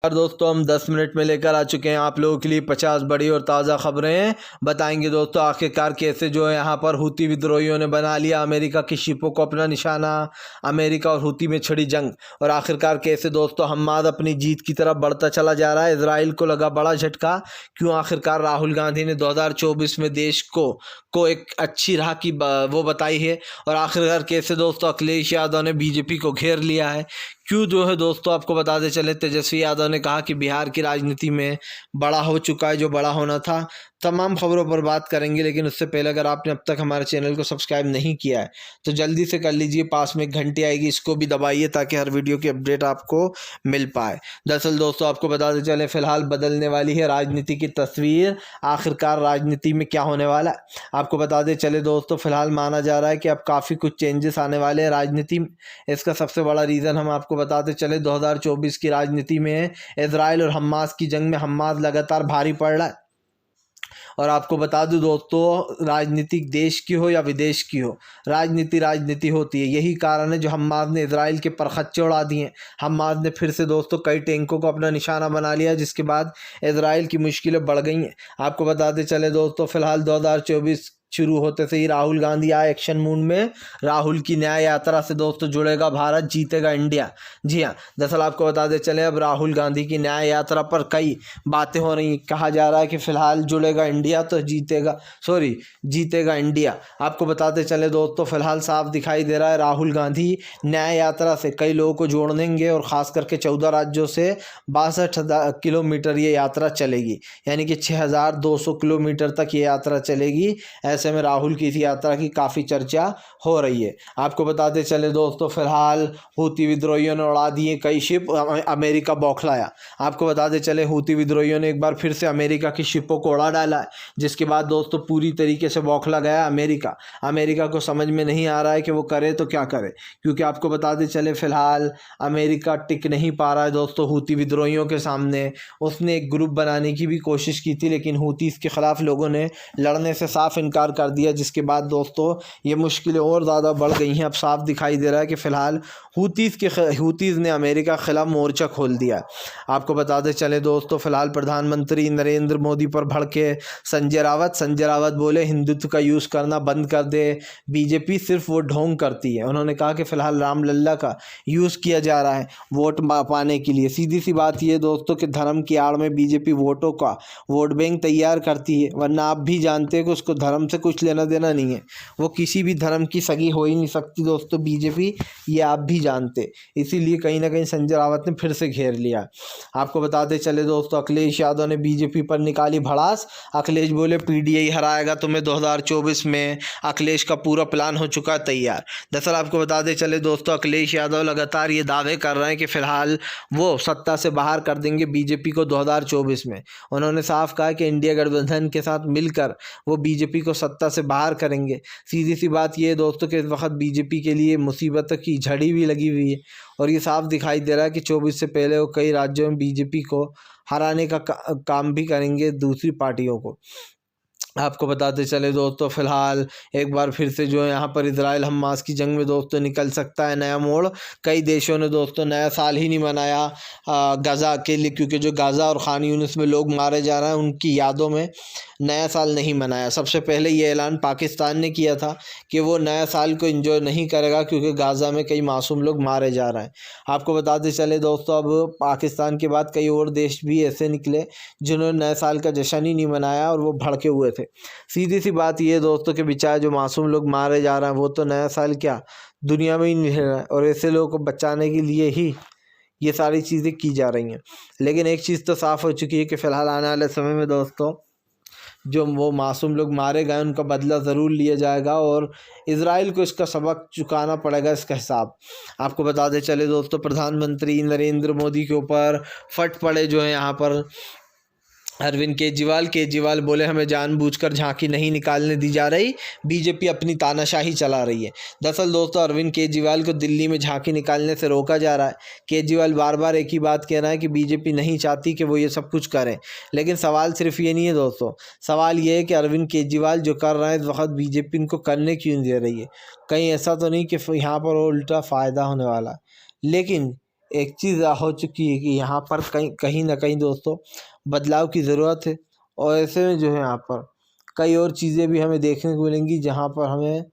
और दोस्तों हम 10 मिनट में लेकर आ चुके हैं आप लोगों के लिए 50 बड़ी और ताज़ा खबरें। बताएंगे दोस्तों आखिरकार कैसे जो है यहाँ पर हुती विद्रोहियों ने बना लिया अमेरिका की शिपों को अपना निशाना। अमेरिका और हुती में छिड़ी जंग और आखिरकार कैसे दोस्तों हमाद अपनी जीत की तरफ बढ़ता चला जा रहा है। इजराइल को लगा बड़ा झटका। क्यों आखिरकार राहुल गांधी ने 2024 में देश को एक अच्छी राह की वो बताई है। और आखिरकार कैसे दोस्तों अखिलेश यादव ने बीजेपी को घेर लिया है। क्यों जो है दोस्तों आपको बताते चले तेजस्वी यादव ने कहा कि बिहार की राजनीति में बड़ा हो चुका है जो बड़ा होना था। तमाम खबरों पर बात करेंगे, लेकिन उससे पहले अगर आपने अब तक हमारे चैनल को सब्सक्राइब नहीं किया है तो जल्दी से कर लीजिए। पास में एक घंटी आएगी, इसको भी दबाइए ताकि हर वीडियो की अपडेट आपको मिल पाए। दरअसल दोस्तों आपको बताते चले फिलहाल बदलने वाली है राजनीति की तस्वीर। आखिरकार राजनीति में क्या होने वाला है आपको बताते चले दोस्तों। फिलहाल माना जा रहा है कि अब काफ़ी कुछ चेंजेस आने वाले हैं राजनीति में। इसका सबसे बड़ा रीज़न हम आपको बताते चले 2024 की राजनीति में इजराइल और हमास की जंग में हमास लगातार भारी पड़ रहा है। और आपको बता दूं दोस्तों राजनीतिक देश की हो या विदेश की हो, राजनीति होती है। यही कारण है जो हमास ने इजराइल के परखच्चे उड़ा दिए हैं। हमास ने फिर से दोस्तों कई टैंकों को अपना निशाना बना लिया, जिसके बाद इजराइल की मुश्किलें बढ़ गई हैं। आपको बताते चले दोस्तों फिलहाल 2024 शुरू होते से ही राहुल गांधी आए एक्शन मूड में। राहुल की न्याय यात्रा से दोस्तों जुड़ेगा भारत, जीतेगा इंडिया। जी हाँ, दरअसल आपको बताते चले अब राहुल गांधी की न्याय यात्रा पर कई बातें हो रही। कहा जा रहा है कि फिलहाल जुड़ेगा इंडिया तो जीतेगा इंडिया। आपको बताते चले दोस्तों फिलहाल साफ दिखाई दे रहा है राहुल गांधी न्याय यात्रा से कई लोगों को जोड़ देंगे और ख़ास करके 14 राज्यों से 62 किलोमीटर ये यात्रा चलेगी, यानी कि 6200 किलोमीटर तक ये यात्रा चलेगी। ऐसे में राहुल की इस यात्रा की काफ़ी चर्चा हो रही है। आपको बताते चले दोस्तों फिलहाल हूती विद्रोहियों ने उड़ा दिए कई शिप, अमेरिका बौखलाया। आपको बताते चले हूती विद्रोहियों ने एक बार फिर से अमेरिका की शिपों को उड़ा डाला है, जिसके बाद दोस्तों पूरी तरीके से बौखला गया अमेरिका को समझ में नहीं आ रहा है कि वो करे तो क्या करे। क्योंकि आपको बताते चले फिलहाल अमेरिका टिक नहीं पा रहा है दोस्तों हूती विद्रोहियों के सामने। उसने एक ग्रुप बनाने की भी कोशिश की थी, लेकिन हूतीस के ख़िलाफ़ लोगों ने लड़ने से साफ इनकार कर दिया, जिसके बाद दोस्तों ये मुश्किलें और ज़्यादा बढ़ गई हैं। अब साफ दिखाई दे रहा है कि फ़िलहाल हूतीज़ ने अमेरिका के खिलाफ मोर्चा खोल दिया। आपको बताते चले दोस्तों फिलहाल प्रधानमंत्री नरेंद्र मोदी पर भड़के संजय रावत बोले हिंदुत्व का यूज़ करना बंद कर दे, बीजेपी सिर्फ वो ढोंग करती है। उन्होंने कहा कि फ़िलहाल रामलल्ला का यूज़ किया जा रहा है वोट पाने के लिए। सीधी सी बात ये दोस्तों कि धर्म की आड़ में बीजेपी वोटों का वोट बैंक तैयार करती है, वरना आप भी जानते हैं कि उसको धर्म से कुछ लेना देना नहीं है। वो किसी भी धर्म की सगी हो ही नहीं सकती दोस्तों बीजेपी, ये आप भी जानते। इसीलिए कहीं ना कहीं संजय रावत ने फिर से घेर लिया। आपको बताते चले दोस्तों अखिलेश यादव ने बीजेपी पर निकाली भड़ास। अखिलेश बोले पीडीआई हराएगा तुम्हें 2024 में। अखिलेश का पूरा प्लान हो चुका है तैयार। दरअसल आपको बताते चले दोस्तों अखिलेश यादव लगातार ये दावे कर रहे हैं कि फ़िलहाल वो सत्ता से बाहर कर देंगे बीजेपी को 2024 में। उन्होंने साफ कहा कि इंडिया गठबंधन के साथ मिलकर वो बीजेपी को सत्ता से बाहर करेंगे। सीधी सी बात ये है दोस्तों कि इस वक्त बीजेपी के लिए मुसीबत की झड़ी भी लगी हुई है और ये साफ दिखाई दे रहा है कि 24 से पहले वो कई राज्यों में बीजेपी को हराने का काम भी करेंगे दूसरी पार्टियों को। आपको बताते चले दोस्तों फिलहाल एक बार फिर से जो है यहाँ पर इजराइल हमास की जंग में दोस्तों निकल सकता है नया मोड़। कई देशों ने दोस्तों नया साल ही नहीं मनाया गाज़ा के लिए, क्योंकि जो गाज़ा और खान यूनिस में लोग मारे जा रहे हैं उनकी यादों में नया साल नहीं मनाया। सबसे पहले ये ऐलान पाकिस्तान ने किया था कि वो नया साल को एंजॉय नहीं करेगा क्योंकि गाज़ा में कई मासूम लोग मारे जा रहे हैं। आपको बताते चले दोस्तों अब पाकिस्तान के बाद कई और देश भी ऐसे निकले जिन्होंने नए साल का जश्न ही नहीं मनाया और वो भड़के हुए थे। सीधी सी बात ये दोस्तों के बेचारे जो मासूम लोग मारे जा रहे हैं वो तो नया साल क्या दुनिया में ही नहीं रह रहा है, और ऐसे लोगों को बचाने के लिए ही ये सारी चीज़ें की जा रही हैं। लेकिन एक चीज़ तो साफ़ हो चुकी है कि फ़िलहाल आने वाले समय में दोस्तों जो वो मासूम लोग मारे गए उनका बदला ज़रूर लिया जाएगा और इजराइल को इसका सबक चुकाना पड़ेगा, इसका हिसाब। आपको बताते चले दोस्तों प्रधानमंत्री नरेंद्र मोदी के ऊपर फट पड़े जो है यहाँ पर अरविंद केजरीवाल बोले हमें जानबूझकर झांकी नहीं निकालने दी जा रही, बीजेपी अपनी तानाशाही चला रही है। दरअसल दोस्तों अरविंद केजरीवाल को दिल्ली में झांकी निकालने से रोका जा रहा है। केजरीवाल बार बार एक ही बात कह रहा है कि बीजेपी नहीं चाहती कि वो ये सब कुछ करें, लेकिन सवाल सिर्फ ये नहीं है दोस्तों, सवाल ये है कि अरविंद केजरीवाल जो कर रहे हैं इस वक्त बीजेपी इनको करने क्यों दे रही है। कहीं ऐसा तो नहीं कि यहाँ पर उल्टा फ़ायदा होने वाला, लेकिन एक चीज़ हो चुकी है कि यहाँ पर कहीं ना कहीं दोस्तों बदलाव की ज़रूरत है। और ऐसे में जो है यहाँ पर कई और चीज़ें भी हमें देखने को मिलेंगी, जहाँ पर हमें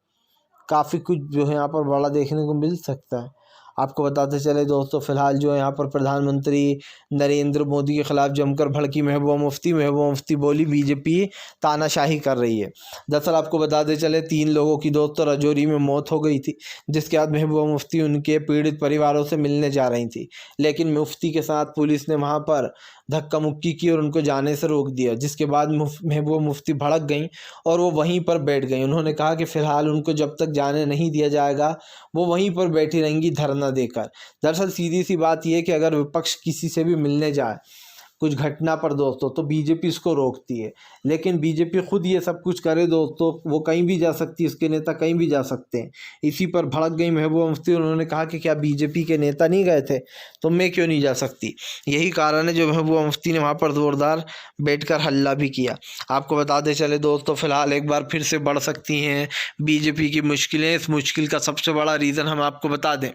काफ़ी कुछ जो है यहाँ पर बड़ा देखने को मिल सकता है। आपको बताते चले दोस्तों, फ़िलहाल जो है यहाँ पर प्रधानमंत्री नरेंद्र मोदी के ख़िलाफ़ जमकर भड़की महबूबा मुफ्ती बोली बीजेपी तानाशाही कर रही है। दरअसल आपको बताते चले 3 लोगों की दोस्तों राजौरी में मौत हो गई थी, जिसके बाद महबूबा मुफ्ती उनके पीड़ित परिवारों से मिलने जा रही थी, लेकिन मुफ्ती के साथ पुलिस ने वहाँ पर धक्का मुक्की की और उनको जाने से रोक दिया, जिसके बाद महबूबा मुफ्ती भड़क गईं और वो वहीं पर बैठ गईं। उन्होंने कहा कि फ़िलहाल उनको जब तक जाने नहीं दिया जाएगा वो वहीं पर बैठी रहेंगी धरना देकर। दरअसल सीधी सी बात यह है कि अगर विपक्ष किसी से भी मिलने जाए कुछ घटना पर दोस्तों, तो बीजेपी इसको रोकती है, लेकिन बीजेपी खुद ये सब कुछ करे दोस्तों, वो कहीं भी जा सकती है, उसके नेता कहीं भी जा सकते हैं। इसी पर भड़क गई महबूबा मुफ्ती। उन्होंने कहा कि क्या बीजेपी के नेता नहीं गए थे तो मैं क्यों नहीं जा सकती। यही कारण है जो महबूबा मुफ्ती ने वहाँ पर ज़ोरदार बैठकर हल्ला भी किया। आपको बताते चले दोस्तों, फ़िलहाल एक बार फिर से बढ़ सकती हैं बीजेपी की मुश्किलें। इस मुश्किल का सबसे बड़ा रीज़न हम आपको बता दें।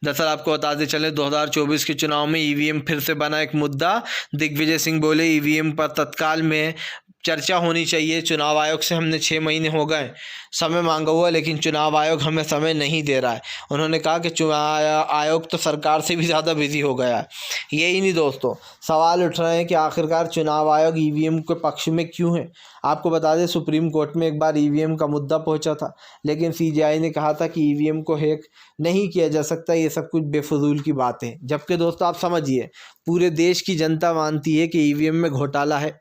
दरअसल आपको बताते चले 2024 के चुनाव में ईवीएम फिर से बना एक मुद्दा। दिग्विजय सिंह बोले ईवीएम पर तत्काल में चर्चा होनी चाहिए। चुनाव आयोग से हमने 6 महीने हो गए समय मांगा हुआ, लेकिन चुनाव आयोग हमें समय नहीं दे रहा है। उन्होंने कहा कि चुनाव आयोग तो सरकार से भी ज़्यादा बिजी हो गया है। यही नहीं दोस्तों, सवाल उठ रहे हैं कि आखिरकार चुनाव आयोग ईवीएम के पक्ष में क्यों है। आपको बता दें, सुप्रीम कोर्ट में एक बार ईवीएम का मुद्दा पहुंचा था, लेकिन सीजेआई ने कहा था कि ईवीएम को हैक नहीं किया जा सकता, ये सब कुछ बेफजूल की बात है। जबकि दोस्तों आप समझिए, पूरे देश की जनता मानती है कि ईवीएम में घोटाला है।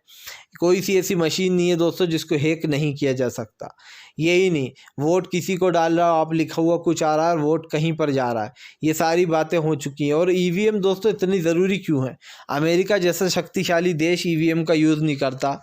कोई सी ऐसी मशीन नहीं है दोस्तों जिसको हैक नहीं किया जा सकता। यही नहीं, वोट किसी को डाल रहा हो आप, लिखा हुआ कुछ आ रहा है और वोट कहीं पर जा रहा है, ये सारी बातें हो चुकी हैं। और ईवीएम दोस्तों इतनी ज़रूरी क्यों है। अमेरिका जैसा शक्तिशाली देश ईवीएम का यूज़ नहीं करता,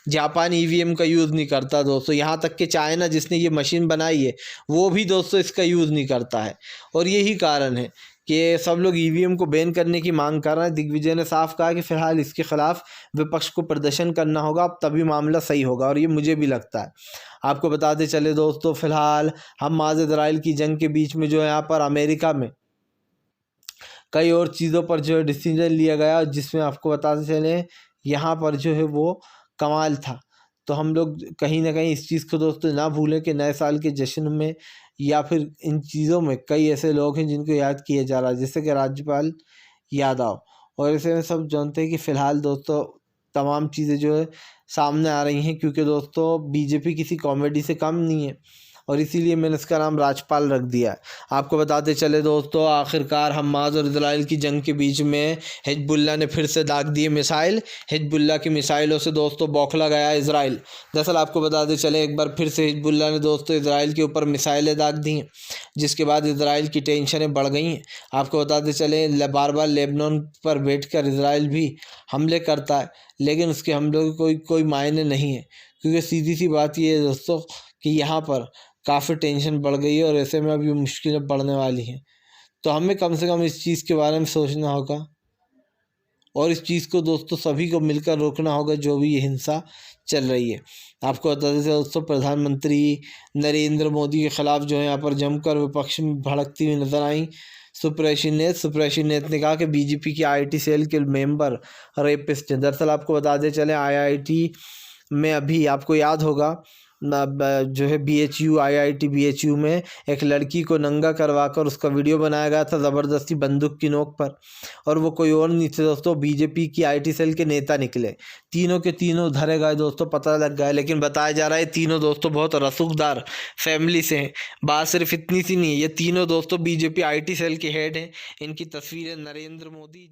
जापान ईवीएम का यूज़ नहीं करता दोस्तों, यहाँ तक कि चाइना जिसने ये मशीन बनाई है वो भी दोस्तों इसका यूज़ नहीं करता है। और यही कारण है कि सब लोग ईवीएम को बैन करने की मांग कर रहे हैं। दिग्विजय ने साफ कहा कि फ़िलहाल इसके खिलाफ विपक्ष को प्रदर्शन करना होगा, अब तभी मामला सही होगा, और ये मुझे भी लगता है। आपको बताते चले दोस्तों, फ़िलहाल हमास इजराइल की जंग के बीच में जो है यहाँ पर अमेरिका में कई और चीज़ों पर जो है डिसीजन लिया गया, जिसमें आपको बताते चले यहाँ पर जो है वो कमाल था। तो हम लोग कहीं ना कहीं इस चीज़ को दोस्तों ना भूलें कि नए साल के जश्न में या फिर इन चीज़ों में कई ऐसे लोग हैं जिनको याद किया जा रहा है, जैसे कि राज्यपाल यादव। और ऐसे में सब जानते हैं कि फ़िलहाल दोस्तों तमाम चीज़ें जो है सामने आ रही हैं, क्योंकि दोस्तों बीजेपी किसी कॉमेडी से कम नहीं है, और इसीलिए मैंने इसका नाम राजपाल रख दिया है। आपको बताते चले दोस्तों, आखिरकार हमास और इजराइल की जंग के बीच में हिजबुल्लाह ने फिर से दाग दिए मिसाइल। हिजबुल्लाह की मिसाइलों से दोस्तों बौखला गया इजराइल। दरअसल आपको बताते चले, एक बार फिर से हिजबुल्लाह ने दोस्तों इजराइल के ऊपर मिसाइलें दाग दी हैं, जिसके बाद इजराइल की टेंशनें बढ़ गई हैं। आपको बताते चले, बार बार लेबनान पर बैठकर इजराइल भी हमले करता है, लेकिन उसके हमलों की कोई मायने नहीं है, क्योंकि सीधी सी बात ये है दोस्तों कि यहाँ पर काफ़ी टेंशन बढ़ गई है और ऐसे में अभी मुश्किलें बढ़ने वाली हैं। तो हमें कम से कम इस चीज़ के बारे में सोचना होगा, और इस चीज़ को दोस्तों सभी को मिलकर रोकना होगा, जो भी ये हिंसा चल रही है। आपको बता दें दोस्तों, प्रधानमंत्री नरेंद्र मोदी के ख़िलाफ़ जो है यहाँ पर जमकर विपक्ष में भड़कती हुई नजर आई सुप्रीम नेत ने कहा कि बीजेपी की आईटी सेल के मेंबर रेपिस्ट हैं। दरअसल आपको बता दें चले, आईआईटी में अभी आपको याद होगा जो है बीएचयू आईआईटी बीएचयू में एक लड़की को नंगा करवाकर उसका वीडियो बनाया गया था ज़बरदस्ती बंदूक की नोक पर, और वो कोई और नहीं थे दोस्तों, बीजेपी की आईटी सेल के नेता निकले। तीनों के तीनों धरे गए दोस्तों, पता लग गया, लेकिन बताया जा रहा है तीनों दोस्तों बहुत रसूखदार फैमिली से हैं। बात सिर्फ इतनी सी नहीं है, ये तीनों दोस्तों बीजेपी आईटी सेल के हेड हैं। इनकी तस्वीरें नरेंद्र मोदी